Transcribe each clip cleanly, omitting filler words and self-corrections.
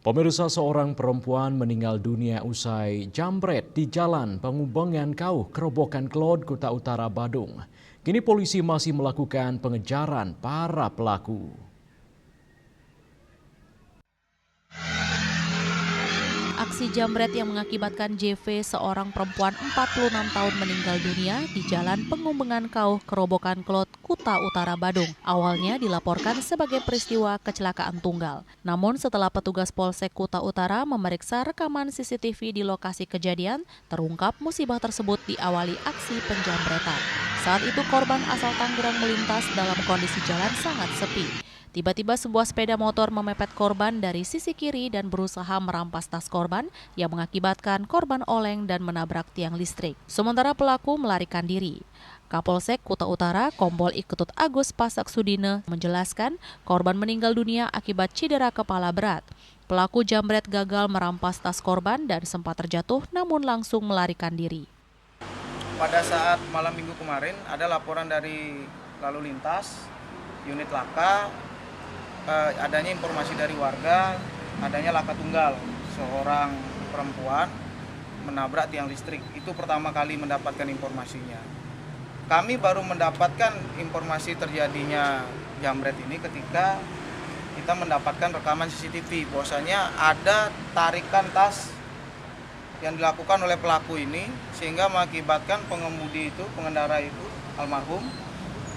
Pemirsa, seorang perempuan meninggal dunia usai jambret di Jalan Penghubungan Kauh, Kerobokan Klod, Kuta Utara, Badung. Kini polisi masih melakukan pengejaran para pelaku. Aksi jambret yang mengakibatkan JV, seorang perempuan 46 tahun meninggal dunia di Jalan Penghubungan Kauh, Kerobokan Klod, Kuta Utara, Badung. Awalnya dilaporkan sebagai peristiwa kecelakaan tunggal. Namun setelah petugas Polsek Kuta Utara memeriksa rekaman CCTV di lokasi kejadian, terungkap musibah tersebut diawali aksi penjambretan. Saat itu korban asal Tangerang melintas dalam kondisi jalan sangat sepi. Tiba-tiba sebuah sepeda motor memepet korban dari sisi kiri dan berusaha merampas tas korban yang mengakibatkan korban oleng dan menabrak tiang listrik. Sementara pelaku melarikan diri. Kapolsek Kuta Utara, Kompol Iketut Agus Pasak Sudine menjelaskan korban meninggal dunia akibat cedera kepala berat. Pelaku jambret gagal merampas tas korban dan sempat terjatuh namun langsung melarikan diri. Pada saat malam minggu kemarin ada laporan dari lalu lintas, unit laka, adanya informasi dari warga, adanya laka tunggal, seorang perempuan menabrak tiang listrik. Itu pertama kali mendapatkan informasinya. Kami baru mendapatkan informasi terjadinya jambret ini ketika kita mendapatkan rekaman CCTV bahwasanya ada tarikan tas yang dilakukan oleh pelaku ini sehingga mengakibatkan pengendara itu almarhum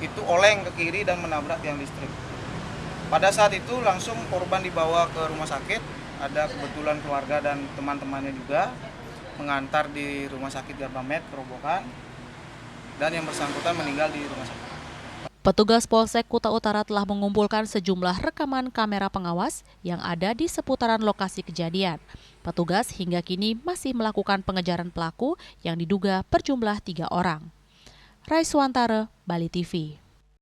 itu oleng ke kiri dan menabrak tiang listrik. Pada saat itu langsung korban dibawa ke rumah sakit, ada kebetulan keluarga dan teman-temannya juga mengantar di rumah sakit Garbamet Kerobokan dan yang bersangkutan meninggal di rumah sakit. Petugas Polsek Kuta Utara telah mengumpulkan sejumlah rekaman kamera pengawas yang ada di seputaran lokasi kejadian. Petugas hingga kini masih melakukan pengejaran pelaku yang diduga berjumlah 3 orang. Raiswantara, Bali TV.